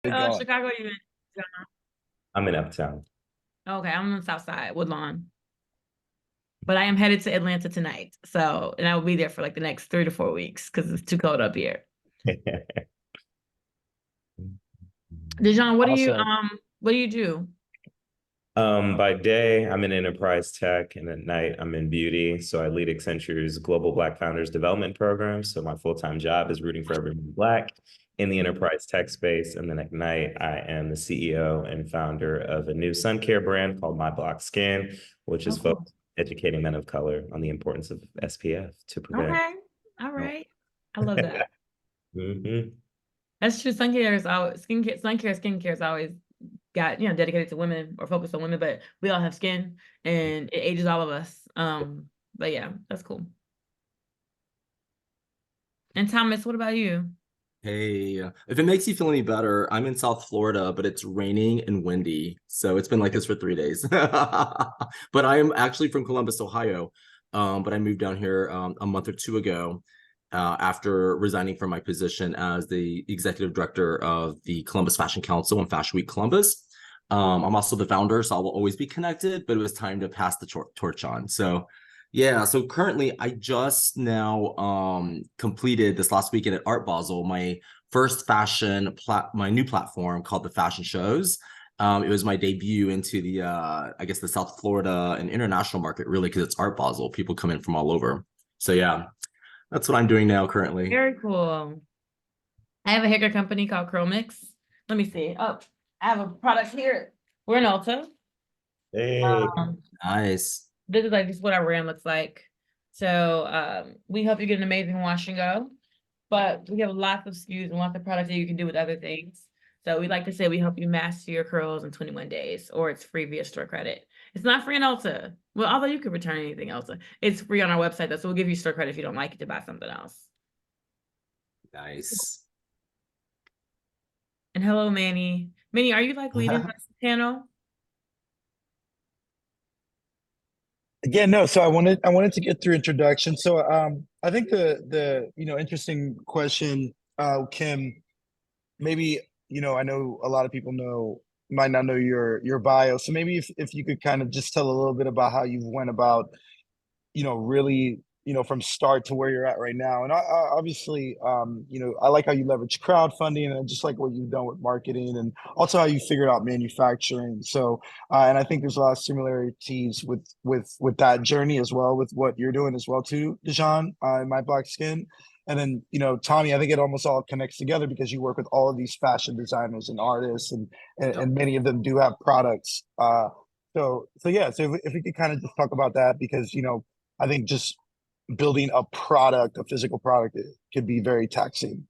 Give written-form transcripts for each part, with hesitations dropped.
Going. Chicago, you in? I'm in Uptown. Okay, I'm on the South Side, Woodlawn. But I am headed to Atlanta tonight. So, and I will be there for like the next 3 to 4 weeks because it's too cold up here. Dijon, Awesome. what do you do? By day, I'm in enterprise tech, and at night, I'm in beauty. So I lead Accenture's Global Black Founders Development Program. So my full-time job is rooting for everyone Black in the enterprise tech space. And then at night, I am the CEO and founder of a new sun care brand called My Block Skin, which Oh, is cool. focused on educating men of color on the importance of SPF to prevent. Okay. All right. I love that. Mhm. That's true. Skincare is always got, dedicated to women or focused on women, but we all have skin and it ages all of us. But yeah, that's cool. And Thomas, what about you? Hey, if it makes you feel any better, I'm in South Florida, but it's raining and windy. So it's been like this for 3 days. But I am actually from Columbus, Ohio. But I moved down here a month or two ago after resigning from my position as the executive director of the Columbus Fashion Council and Fashion Week Columbus. I'm also the founder, so I will always be connected, but it was time to pass the torch on. So yeah, so currently I just now completed this last weekend at Art Basel my first my new platform called the Fashion Shows. It was my debut into the I guess the South Florida and international market really because it's Art Basel. People come in from all over. So yeah, that's what I'm doing now currently. Very cool. I have a haircut company called Curlmix. Let me see. Oh, I have a product here. We're in Ulta. Hey. Nice. This is what our brand looks like. So we help you get an amazing wash and go, but we have lots of SKUs and lots of products that you can do with other things. So we like to say we help you master your curls in 21 days, or it's free via store credit. It's not free in Ulta. Well, although you could return anything else, it's free on our website. Though, so we'll give you store credit if you don't like it to buy something else. Nice. And hello, Manny. Manny, are you like leading this panel? Again, no. So I wanted to get through introduction. So I think the interesting question, Kim, maybe I know a lot of people might not know your bio. So maybe if you could kind of just tell a little bit about how you went about really, from start to where you're at right now. And obviously, I like how you leverage crowdfunding and I just like what you've done with marketing and also how you figured out manufacturing. So, and I think there's a lot of similarities with that journey as well, with what you're doing as well too, Dijon, in My Black Skin. And then, Tommy, I think it almost all connects together because you work with all of these fashion designers and artists, and many of them do have products. So yeah, so if we could kind of just talk about that because I think just building a product, a physical product, it could be very taxing.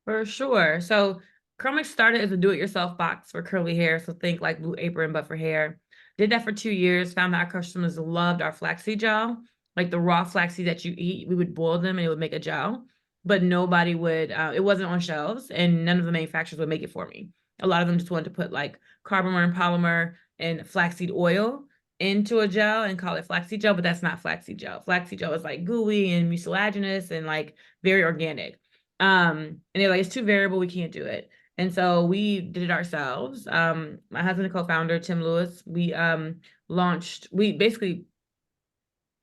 For sure. So Curlmix started as a do-it-yourself box for curly hair. So think like Blue Apron, but for hair. Did that for 2 years, found that our customers loved our flaxseed gel. Like the raw flaxseed that you eat, we would boil them and it would make a gel. But nobody would, it wasn't on shelves and none of the manufacturers would make it for me. A lot of them just wanted to put like carbomer polymer and flaxseed oil into a gel and call it flaxseed gel, but that's not flaxseed gel. Flaxseed gel is like gooey and mucilaginous and like very organic. And they're like, it's too variable, we can't do it. And so we did it ourselves. My husband and co-founder, Tim Lewis, we basically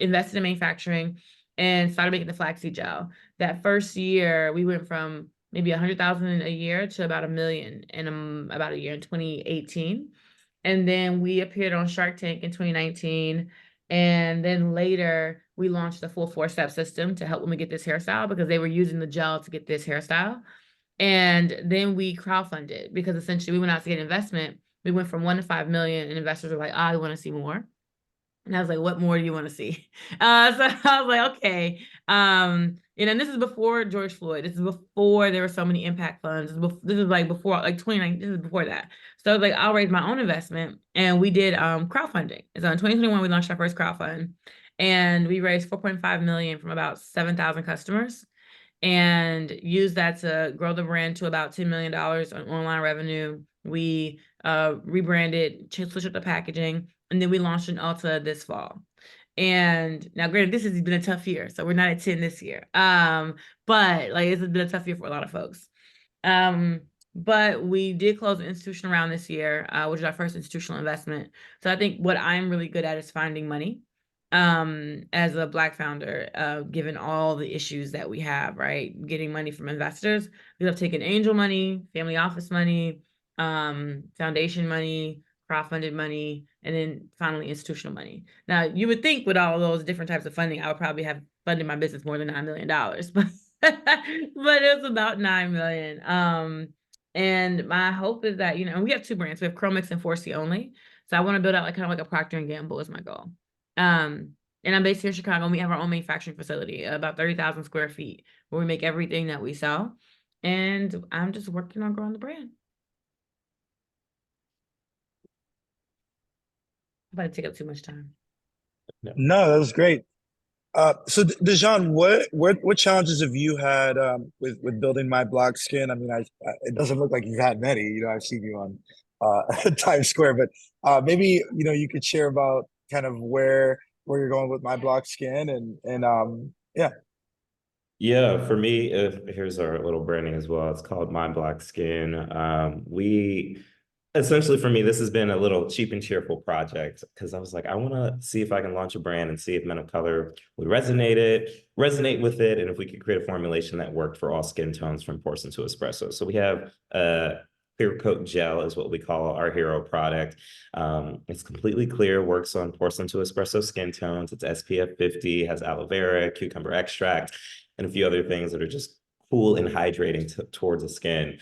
invested in manufacturing and started making the flaxseed gel. That first year, we went from maybe 100,000 a year to about 1 million in about a year in 2018. And then we appeared on Shark Tank in 2019. And then later, we launched the full 4-step system to help women get this hairstyle because they were using the gel to get this hairstyle. And then we crowdfunded because essentially we went out to get investment. We went from 1 to 5 million, and investors were like, I want to see more. And I was like, what more do you want to see? So I was like, okay. And this is before George Floyd. This is before there were so many impact funds. This is like before, like 2019, this is before that. So I was like, I'll raise my own investment. And we did crowdfunding. So in 2021, we launched our first crowdfund. And we raised 4.5 million from about 7,000 customers and used that to grow the brand to about $10 million on online revenue. We rebranded, switched up the packaging, and then we launched in Ulta this fall. And now, granted, this has been a tough year, so we're not at 10 this year. But like it's been a tough year for a lot of folks. but we did close an institutional round this year, which is our first institutional investment. So I think what I'm really good at is finding money as a Black founder, given all the issues that we have, right? Getting money from investors. We have taken angel money, family office money, foundation money, crowdfunded money, and then finally institutional money. Now, you would think with all those different types of funding, I would probably have funded my business more than $9 million, but but it's about 9 million. And my hope is that, we have two brands. We have Curlmix and 4C only. So I want to build out like kind of like a Procter and Gamble is my goal. And I'm based here in Chicago, and we have our own manufacturing facility, about 30,000 square feet, where we make everything that we sell. And I'm just working on growing the brand. I'm about to take up too much time. No, that was great. So Dujon, what challenges have you had with building My Block Skin? I mean, it doesn't look like you've had many. I've seen you on Times Square, but maybe you could share about kind of where you're going with My Block Skin and yeah. Yeah, for me, here's our little branding as well. It's called My Black Skin. We essentially, for me, this has been a little cheap and cheerful project because I was like, I want to see if I can launch a brand and see if men of color would resonate with it, and if we could create a formulation that worked for all skin tones from porcelain to espresso. So we have clear coat gel is what we call our hero product. It's completely clear, works on porcelain to espresso skin tones. It's SPF 50, has aloe vera, cucumber extract, and a few other things that are just cool and hydrating towards the skin.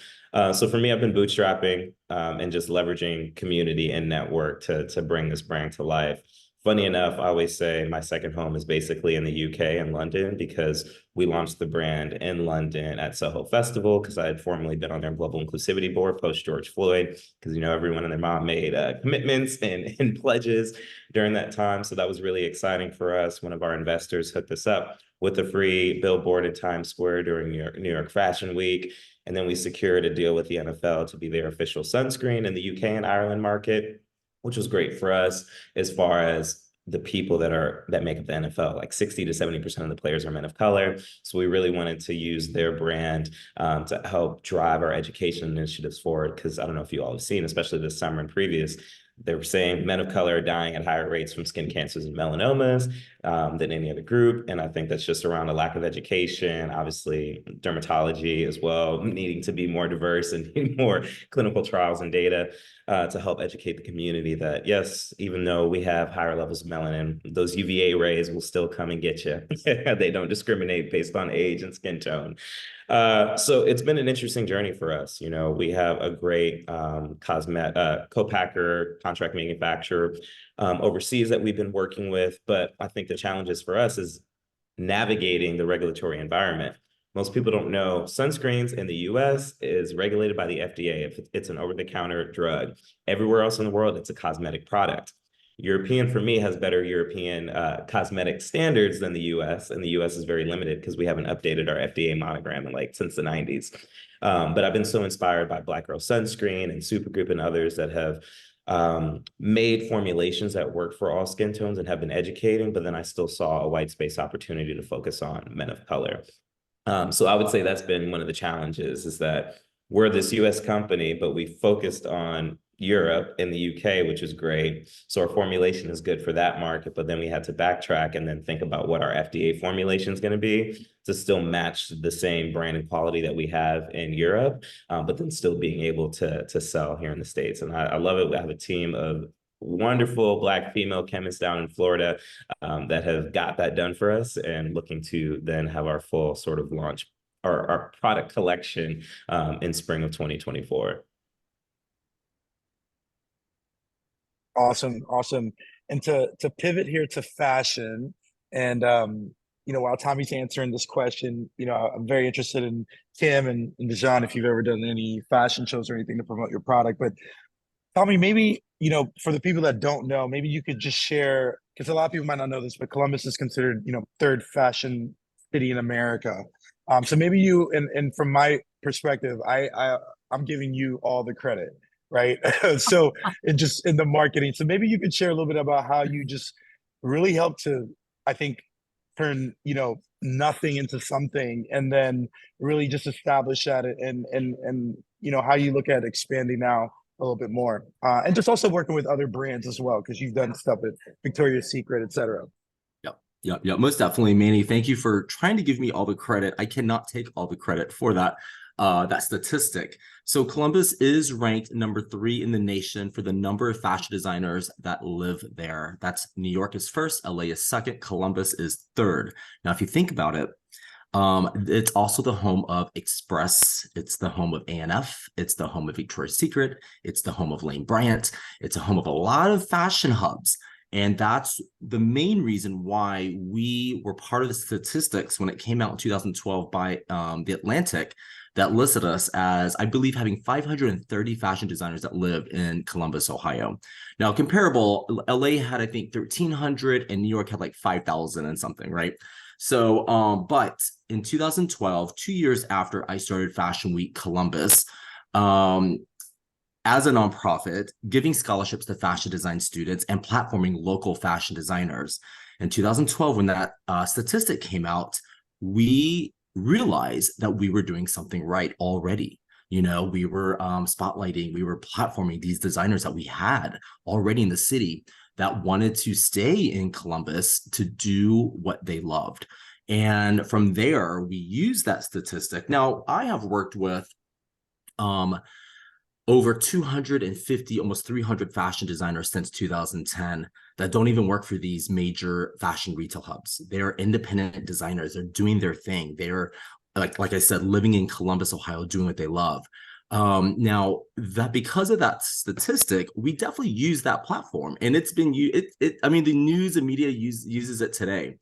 So for me, I've been bootstrapping and just leveraging community and network to bring this brand to life. Funny enough, I always say my second home is basically in the UK and London, because we launched the brand in London at Soho Festival, because I had formerly been on their global inclusivity board post George Floyd, because everyone and their mom made commitments and pledges during that time. So that was really exciting for us. One of our investors hooked us up with a free billboard in Times Square during New York Fashion Week. And then we secured a deal with the NFL to be their official sunscreen in the UK and Ireland market, which was great for us as far as the people that make up the NFL. Like 60 to 70% of the players are men of color. So we really wanted to use their brand to help drive our education initiatives forward. Because I don't know if you all have seen, especially this summer and previous, they were saying men of color are dying at higher rates from skin cancers and melanomas than any other group. And I think that's just around a lack of education, obviously dermatology as well, needing to be more diverse and need more clinical trials and data to help educate the community that, yes, even though we have higher levels of melanin, those UVA rays will still come and get you. They don't discriminate based on age and skin tone. So it's been an interesting journey for us. We have a great co-packer, contract manufacturer overseas that we've been working with. But I think the challenges for us is navigating the regulatory environment. Most people don't know sunscreens in the US is regulated by the FDA if it's an over-the-counter drug. Everywhere else in the world, it's a cosmetic product. European, for me, has better European cosmetic standards than the US, and the US is very limited because we haven't updated our FDA monogram since the 90s. But I've been so inspired by Black Girl Sunscreen and Supergroup and others that have made formulations that work for all skin tones and have been educating, but then I still saw a white space opportunity to focus on men of color. So I would say that's been one of the challenges, is that we're this US company, but we focused on Europe and the UK, which is great. So our formulation is good for that market, but then we had to backtrack and then think about what our FDA formulation is going to be to still match the same brand and quality that we have in Europe, but then still being able to sell here in the States. And I love it. We have a team of wonderful Black female chemists down in Florida that have got that done for us, and looking to then have our full sort of launch our product collection in spring of 2024. Awesome. And to pivot here to fashion, and while Tommy's answering this question, I'm very interested in Kim and Dujon, if you've ever done any fashion shows or anything to promote your product. But Tommy, maybe, for the people that don't know, maybe you could just share, because a lot of people might not know this, but Columbus is considered, third fashion city in America. So maybe you, and from my perspective, I'm giving you all the credit, right? So it just in the marketing. So maybe you could share a little bit about how you just really helped to, I think, turn, nothing into something, and then really just establish that and how you look at expanding now a little bit more, and just also working with other brands as well, because you've done stuff with Victoria's Secret, etc. Yep. Most definitely, Manny. Thank you for trying to give me all the credit. I cannot take all the credit for that statistic. So Columbus is ranked number 3 in the nation for the number of fashion designers that live there. That's New York is first, LA is second, Columbus is third. Now, if you think about it, it's also the home of Express. It's the home of A&F. It's the home of Victoria's Secret. It's the home of Lane Bryant. It's a home of a lot of fashion hubs. And that's the main reason why we were part of the statistics when it came out in 2012 by The Atlantic that listed us as, I believe, having 530 fashion designers that lived in Columbus, Ohio. Now, comparable, LA had, I think, 1,300 and New York had like 5,000 and something, right? So, but in 2012, 2 years after I started Fashion Week Columbus, as a nonprofit, giving scholarships to fashion design students and platforming local fashion designers. In 2012, when that statistic came out, we realized that we were doing something right already. We were spotlighting, we were platforming these designers that we had already in the city that wanted to stay in Columbus to do what they loved. And from there, we used that statistic. Now, I have worked with over 250, almost 300 fashion designers since 2010 that don't even work for these major fashion retail hubs. They're independent designers. They're doing their thing. They're, like I said, living in Columbus, Ohio, doing what they love. Now, that because of that statistic, we definitely use that platform. And it's been, I mean, the news and media uses it today.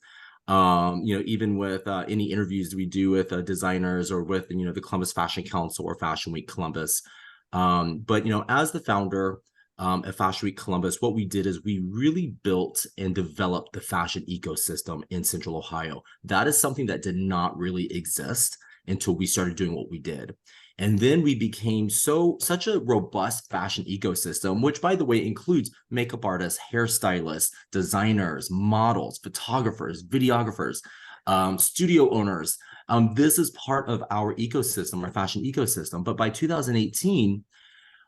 Even with any interviews we do with designers or with, the Columbus Fashion Council or Fashion Week Columbus. But as the founder of Fashion Week Columbus, what we did is we really built and developed the fashion ecosystem in Central Ohio. That is something that did not really exist until we started doing what we did. And then we became such a robust fashion ecosystem, which, by the way, includes makeup artists, hairstylists, designers, models, photographers, videographers, studio owners. This is part of our ecosystem, our fashion ecosystem. But by 2018,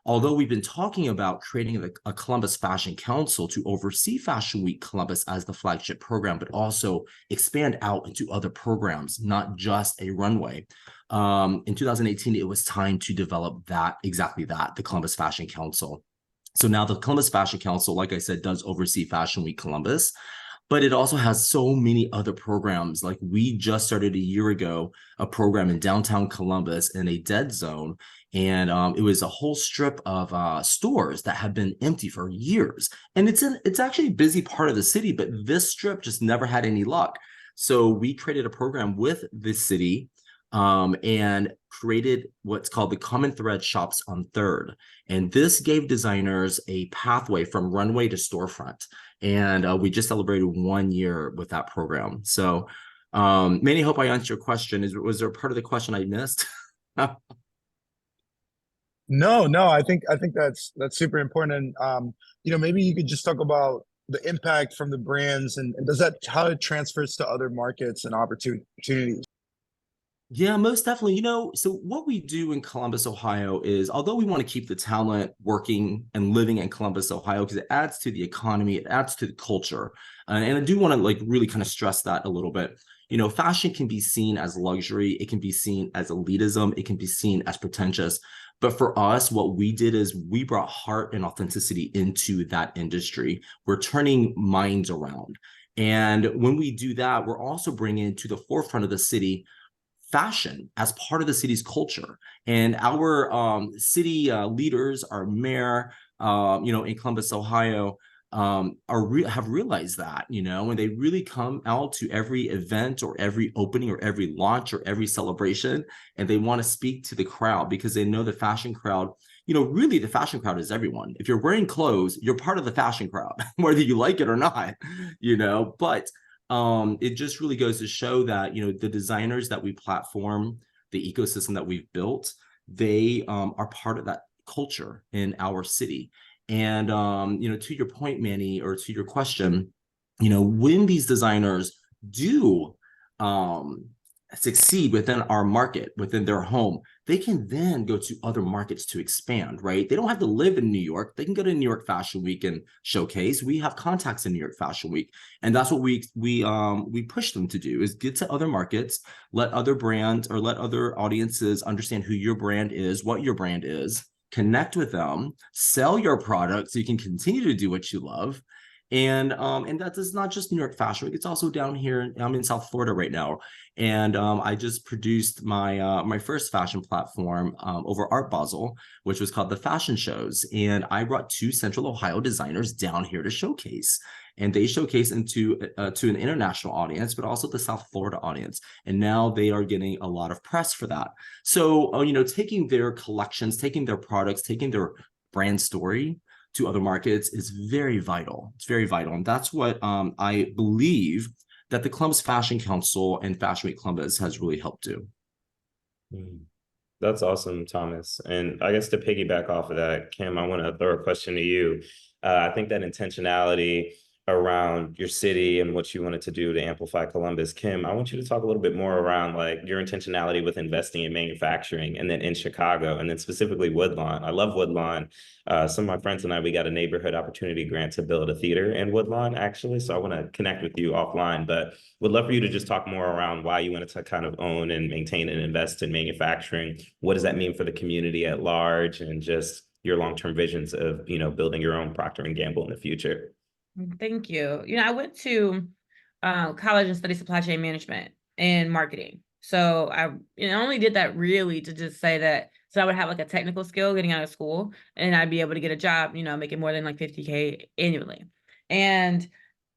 although we've been talking about creating a Columbus Fashion Council to oversee Fashion Week Columbus as the flagship program, but also expand out into other programs, not just a runway. In 2018, it was time to develop exactly that, the Columbus Fashion Council. So now the Columbus Fashion Council, like I said, does oversee Fashion Week Columbus, but it also has so many other programs. Like we just started a year ago, a program in downtown Columbus in a dead zone. And it was a whole strip of stores that have been empty for years. And it's actually a busy part of the city, but this strip just never had any luck. So we created a program with the city and created what's called the Common Thread Shops on 3rd. And this gave designers a pathway from runway to storefront. And we just celebrated 1 year with that program. So Manny, hope I answered your question. Was there a part of the question I missed? No, I think that's super important. And maybe you could just talk about the impact from the brands and does that how it transfers to other markets and opportunities. Yeah, most definitely. So what we do in Columbus, Ohio is, although we want to keep the talent working and living in Columbus, Ohio, because it adds to the economy, it adds to the culture. And I do want to really kind of stress that a little bit. Fashion can be seen as luxury. It can be seen as elitism. It can be seen as pretentious. But for us, what we did is we brought heart and authenticity into that industry. We're turning minds around. And when we do that, we're also bringing to the forefront of the city fashion as part of the city's culture. And our city leaders, our mayor, in Columbus, Ohio, have realized that, when they really come out to every event or every opening or every launch or every celebration, and they want to speak to the crowd because they know the fashion crowd, really the fashion crowd is everyone. If you're wearing clothes, you're part of the fashion crowd, whether you like it or not, but it just really goes to show that, the designers that we platform, the ecosystem that we've built, they are part of that culture in our city. And, to your point, Manny, or to your question, when these designers do succeed within our market, within their home, they can then go to other markets to expand, right? They don't have to live in New York. They can go to New York Fashion Week and showcase. We have contacts in New York Fashion Week, and that's what we push them to do, is get to other markets, let other brands or let other audiences understand who your brand is, what your brand is, connect with them, sell your product so you can continue to do what you love. And that is not just New York Fashion Week. It's also down here. I'm in South Florida right now, and I just produced my first fashion platform over Art Basel, which was called the Fashion Shows. And I brought 2 Central Ohio designers down here to showcase, and they showcase into to an international audience, but also the South Florida audience. And now they are getting a lot of press for that. So you know, taking their collections, taking their products, taking their brand story to other markets is very vital. It's very vital. And that's what I believe that the Columbus Fashion Council and Fashion Week Columbus has really helped do. That's awesome, Thomas. And I guess to piggyback off of that, Kim, I want to throw a question to you. I think that intentionality around your city and what you wanted to do to amplify Columbus. Kim, I want you to talk a little bit more around like your intentionality with investing in manufacturing and then in Chicago and then specifically Woodlawn. I love Woodlawn. Some of my friends and I, we got a neighborhood opportunity grant to build a theater in Woodlawn, actually. So I want to connect with you offline, but would love for you to just talk more around why you wanted to kind of own and maintain and invest in manufacturing. What does that mean for the community at large, and just your long-term visions of, you know, building your own Procter & Gamble in the future? Thank you. You know, I went to college and studied supply chain management and marketing. So I only did that really to just say that, so I would have like a technical skill getting out of school, and I'd be able to get a job, you know, making more than like 50K annually. And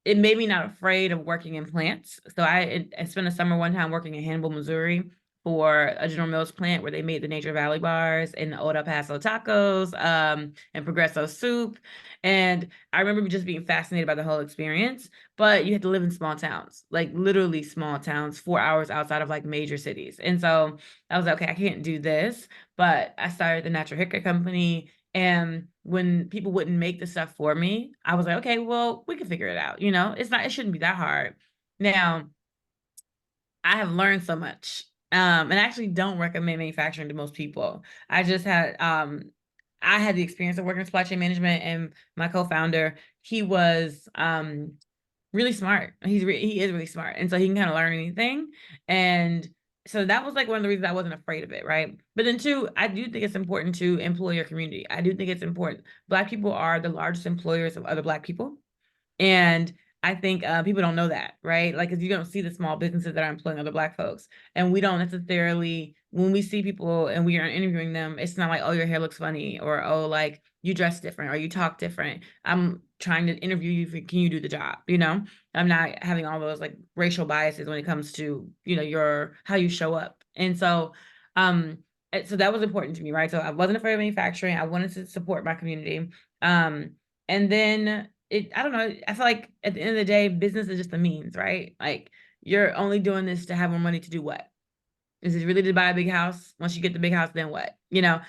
it made me not afraid of working in plants. So I spent a summer one time working in Hannibal, Missouri, for a General Mills plant where they made the Nature Valley bars and the Old El Paso tacos and Progresso soup. And I remember just being fascinated by the whole experience. But you had to live in small towns, like literally small towns, 4 hours outside of like major cities. And so I was like, okay, I can't do this. But I started the Natural Hickory Company. And when people wouldn't make the stuff for me, I was like, okay, well, we can figure it out. You know, it shouldn't be that hard. Now, I have learned so much. And I actually don't recommend manufacturing to most people. I just had I had the experience of working in supply chain management, and my co-founder, he was really smart. He is really smart. And so he can kind of learn anything. And so that was like one of the reasons I wasn't afraid of it, right? But then 2, I do think it's important to employ your community. I do think it's important. Black people are the largest employers of other Black people. And I think people don't know that, right? Like, because you don't see the small businesses that are employing other Black folks. And we don't necessarily, when we see people and we are interviewing them, it's not like, oh, your hair looks funny, or, oh, like, you dress different, or you talk different. I'm trying to interview you for, can you do the job? You know, I'm not having all those like racial biases when it comes to, you know, how you show up. And so, so that was important to me, right? So I wasn't afraid of manufacturing. I wanted to support my community. And then I don't know, I feel like at the end of the day, business is just a means, right? Like, you're only doing this to have more money to do what? Is it really to buy a big house? Once you get the big house, then what? You know,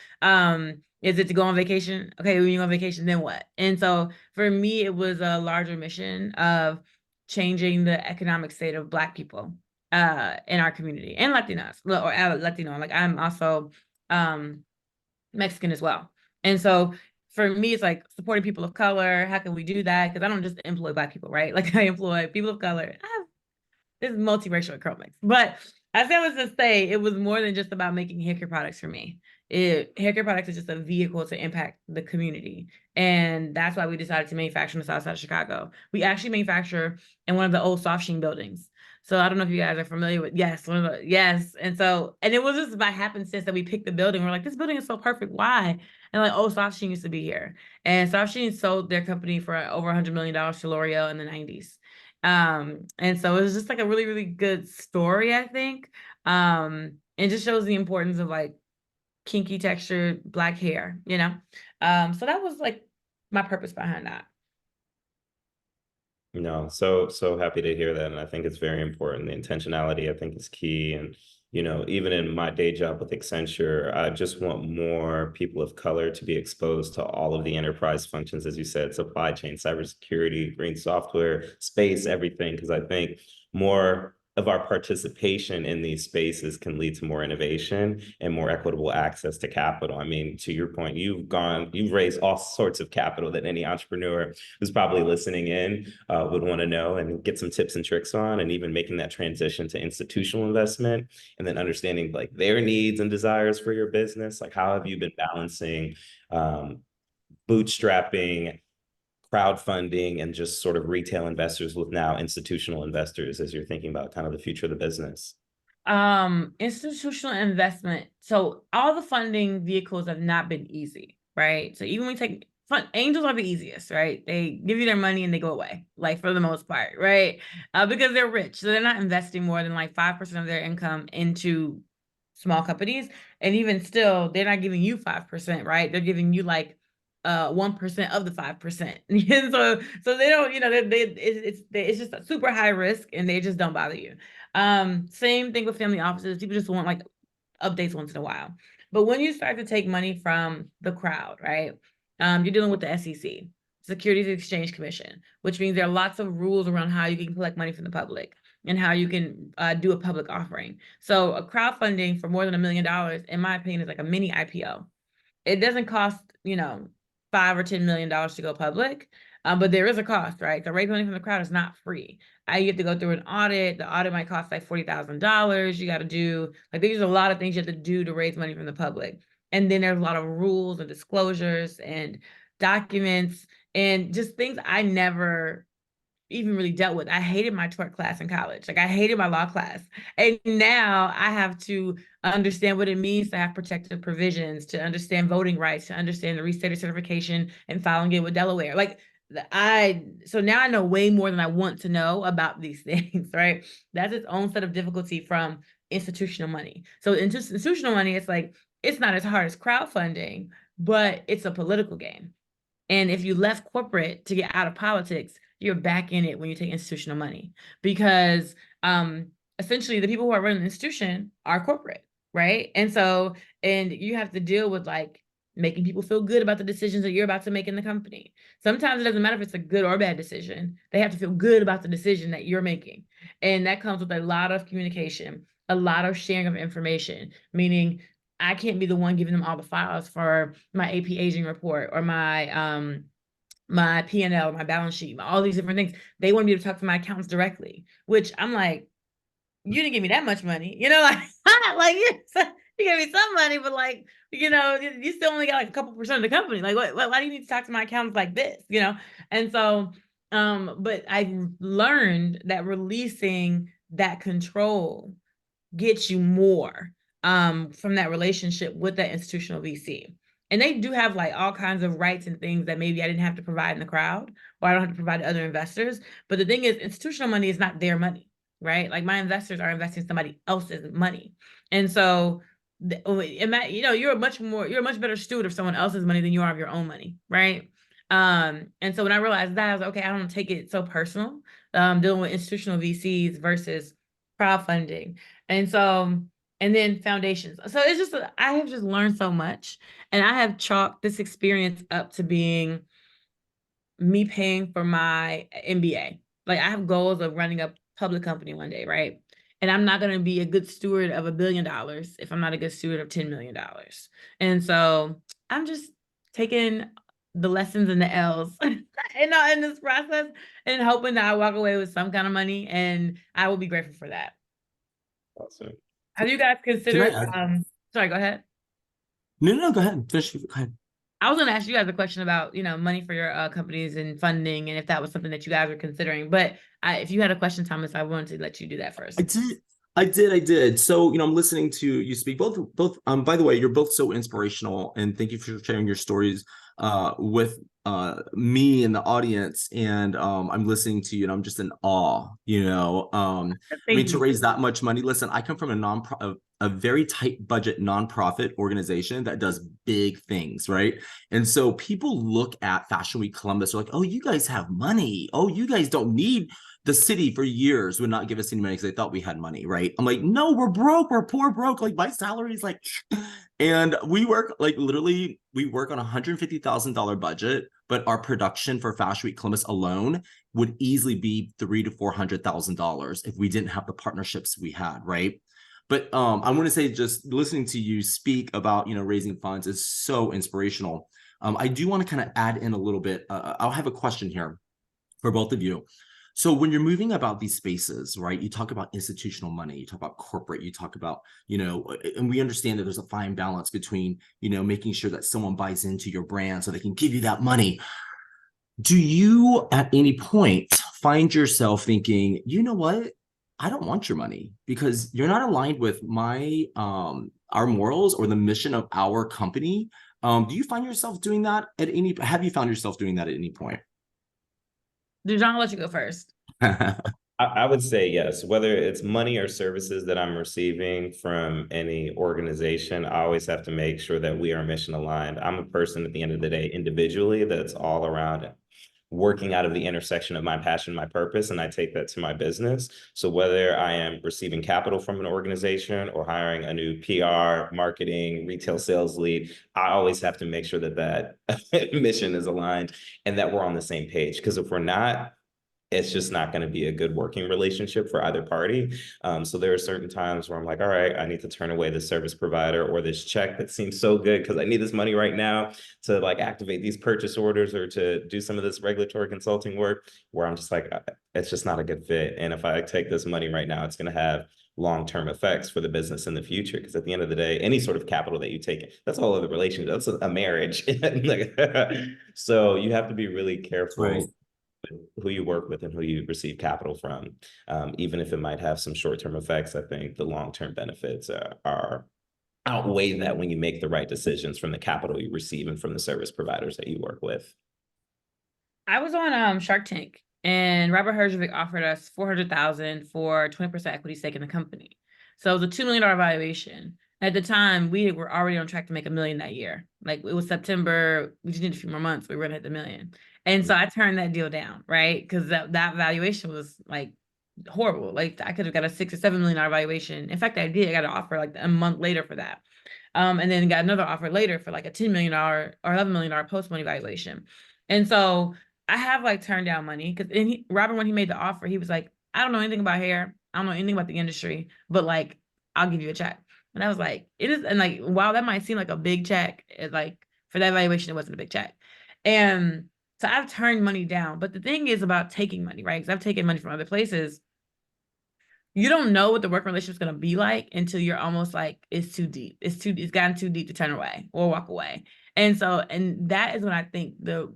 is it to go on vacation? Okay, when you go on vacation, then what? And so for me, it was a larger mission of changing the economic state of Black people in our community, and Latinas, or Latino. Like, I'm also Mexican as well. And so for me, it's like supporting people of color. How can we do that? Because I don't just employ Black people, right? Like, I employ people of color. This is multiracial at Curlmix. But I say, was to say, it was more than just about making hair care products for me. Hair care products is just a vehicle to impact the community. And that's why we decided to manufacture in the South Side of Chicago. We actually manufacture in one of the old Soft Sheen buildings. So I don't know if you guys are familiar with, yes. And so, and it was just by happenstance that we picked the building. We're like, this building is so perfect. Why? And like, oh, Soft Sheen used to be here. And Soft Sheen sold their company for over $100 million to L'Oreal in the 90s. And so it was just like a really, really good story, I think. It just shows the importance of like kinky textured Black hair, you know? So that was like my purpose behind that. No, so happy to hear that. And I think it's very important. The intentionality, I think, is key. And, you know, even in my day job with Accenture, I just want more people of color to be exposed to all of the enterprise functions, as you said, supply chain, cybersecurity, green software, space, everything. Because I think more of our participation in these spaces can lead to more innovation and more equitable access to capital. I mean, to your point, you've raised all sorts of capital that any entrepreneur who's probably listening in would want to know and get some tips and tricks on, and even making that transition to institutional investment, and then understanding like their needs and desires for your business. Like, how have you been balancing bootstrapping, crowdfunding, and just sort of retail investors with now institutional investors as you're thinking about kind of the future of the business? Institutional investment. So all the funding vehicles have not been easy, right? So even when we take angels are the easiest, right? They give you their money and they go away, like for the most part, right? Because they're rich. So they're not investing more than like 5% of their income into small companies. And even still, they're not giving you 5%, right? They're giving you like 1% of the 5%. And so they don't, it's just a super high risk, and they just don't bother you. Same thing with family offices. People just want like updates once in a while. But when you start to take money from the crowd, right? You're dealing with the SEC, Securities and Exchange Commission, which means there are lots of rules around how you can collect money from the public and how you can do a public offering. So a crowdfunding for more than $1 million, in my opinion, is like a mini IPO. It doesn't cost, $5 or $10 million to go public, but there is a cost, right? So raising money from the crowd is not free. You have to go through an audit. The audit might cost like $40,000. You got to do, like, there's a lot of things you have to do to raise money from the public. And then there's a lot of rules and disclosures and documents and just things I never even really dealt with. I hated my tort class in college. Like, I hated my law class. And now I have to understand what it means to have protective provisions, to understand voting rights, to understand the restated certification and filing it with Delaware. So now I know way more than I want to know about these things, right? That's its own set of difficulty from institutional money. So institutional money, it's like, it's not as hard as crowdfunding, but it's a political game. And if you left corporate to get out of politics, you're back in it when you take institutional money, because essentially the people who are running the institution are corporate, right? And you have to deal with like making people feel good about the decisions that you're about to make in the company. Sometimes it doesn't matter if it's a good or bad decision. They have to feel good about the decision that you're making. And that comes with a lot of communication, a lot of sharing of information, meaning I can't be the one giving them all the files for my AP aging report or my my P&L, my balance sheet, all these different things. They want me to talk to my accountants directly, which I'm like, you didn't give me that much money, like you gave me some money, but like, you still only got like a couple % of the company. Like, why do you need to talk to my accountants like this? And so, but I learned that releasing that control gets you more from that relationship with that institutional VC. And they do have like all kinds of rights and things that maybe I didn't have to provide in the crowd, or I don't have to provide to other investors. But the thing is, institutional money is not their money, right? Like, my investors are investing somebody else's money. And so, you're a much better steward of someone else's money than you are of your own money, right? And so when I realized that, I was like, okay, I don't take it so personal, dealing with institutional VCs versus crowdfunding. And then foundations. So it's just, I have just learned so much, and I have chalked this experience up to being me paying for my MBA. Like, I have goals of running a public company one day, right? And I'm not going to be a good steward of $1 billion if I'm not a good steward of $10 million. And so I'm just taking the lessons and the L's in this process, and hoping that I walk away with some kind of money, and I will be grateful for that. Awesome. Have you guys considered, sorry, go ahead. No, go ahead. Finish. Go ahead. I was going to ask you guys a question about, money for your companies and funding, and if that was something that you guys were considering. But if you had a question, Thomas, I wanted to let you do that first. I did. So, I'm listening to you speak. Both. By the way, you're both so inspirational, and thank you for sharing your stories with me and the audience. And I'm listening to you, and I'm just in awe. I mean, to raise that much money. Listen, I come from a very tight budget nonprofit organization that does big things, right? And so people look at Fashion Week Columbus, they're like, oh, you guys have money. Oh, you guys don't need the city for years would not give us any money because they thought we had money, right? I'm like, no, we're broke. We're poor broke. Like my salary is like, and we work like literally, we work on $150,000 budget, but our production for Fashion Week Columbus alone would easily be $300,000 to $400,000 if we didn't have the partnerships we had, right? But I want to say, just listening to you speak about, you know, raising funds is so inspirational. I do want to kind of add in a little bit. I'll have a question here for both of you. So when you're moving about these spaces, right, you talk about institutional money, you talk about corporate, you talk about, you know, and we understand that there's a fine balance between, you know, making sure that someone buys into your brand so they can give you that money. Do you at any point find yourself thinking, you know what, I don't want your money because you're not aligned with my our morals or the mission of our company? Do you find yourself doing that at any, have you found yourself doing that at any point? Dujon, I'll let you go first. I would say yes. Whether it's money or services that I'm receiving from any organization, I always have to make sure that we are mission aligned. I'm a person at the end of the day, individually, that's all around working out of the intersection of my passion, my purpose, and I take that to my business. So whether I am receiving capital from an organization or hiring a new PR, marketing, retail sales lead, I always have to make sure that that mission is aligned and that we're on the same page. Because if we're not, it's just not going to be a good working relationship for either party. So there are certain times where I'm like, all right, I need to turn away the service provider or this check that seems so good because I need this money right now to like activate these purchase orders or to do some of this regulatory consulting work, where I'm just like, it's just not a good fit. And if I take this money right now, it's going to have long-term effects for the business in the future. Because at the end of the day, any sort of capital that you take, that's all of the relationships. That's a marriage. So you have to be really careful. Right. Who you work with and who you receive capital from. Even if it might have some short-term effects, I think the long-term benefits are outweigh that when you make the right decisions from the capital you receive and from the service providers that you work with. I was on Shark Tank, and Robert Herjavec offered us $400,000 for 20% equity stake in the company. So it was a $2 million valuation. At the time, we were already on track to make $1 million that year. Like it was September, we just needed a few more months, we were gonna hit the $1 million. And so I turned that deal down, right? Because that valuation was like horrible. Like I could have got a $6 or $7 million valuation. In fact, I did. I got an offer like a month later for that. And then got another offer later for like a $10 million or $11 million post-money valuation. And so I have like turned down money because Robert, when he made the offer, he was like, I don't know anything about hair. I don't know anything about the industry, but like, I'll give you a check. And I was like, it is. And like, wow, that might seem like a big check. It, like for that valuation, it wasn't a big check. And so I've turned money down. But the thing is about taking money, right? Because I've taken money from other places. You don't know what the work relationship is going to be like until you're almost like, it's too deep. It's gotten too deep to turn away or walk away. And so, and that is when I think the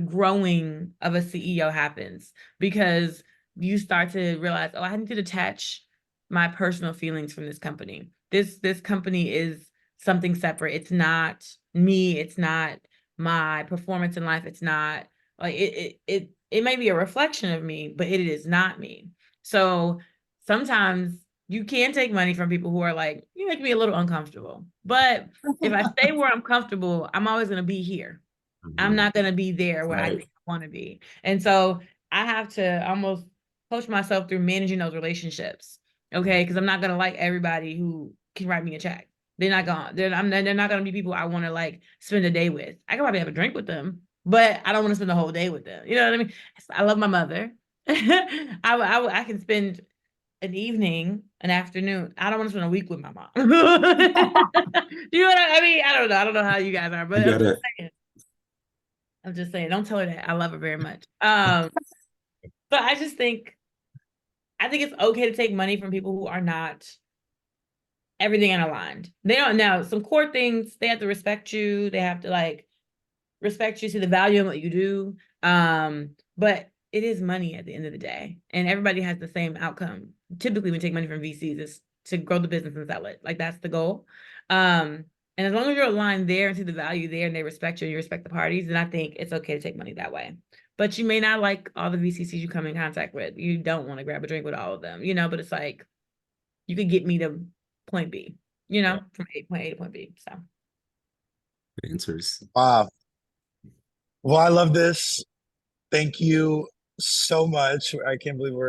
growing of a CEO happens, because you start to realize, oh, I need to detach my personal feelings from this company. This company is something separate. It's not me. It's not my performance in life. It's not like it may be a reflection of me, but it is not me. So sometimes you can take money from people who are like, you make me a little uncomfortable. But if I stay where I'm comfortable, I'm always going to be here. I'm not going to be there where I think I want to be. And so I have to almost coach myself through managing those relationships. Okay. Because I'm not going to like everybody who can write me a check. They're not going they're not going to be people I want to like spend a day with. I can probably have a drink with them, but I don't want to spend the whole day with them. You know what I mean? I love my mother. I can spend an evening, an afternoon. I don't want to spend a week with my mom. Do you know what I mean? I don't know. I don't know how you guys are, but I'm just saying, don't tell her that. I love her very much. But I just think, it's okay to take money from people who are not everything unaligned. They don't know some core things. They have to respect you. They have to like respect you, see the value in what you do. But it is money at the end of the day, and everybody has the same outcome. Typically, when we take money from VCs, is to grow the business and sell it. Like that's the goal. And as long as you're aligned there and see the value there and they respect you and you respect the parties, then I think it's okay to take money that way. But you may not like all the VCs you come in contact with. You don't want to grab a drink with all of them, but it's like, you could get me to point B, from point A to point B. So. Answers. Wow. Well, I love this. Thank you so much. I can't believe we're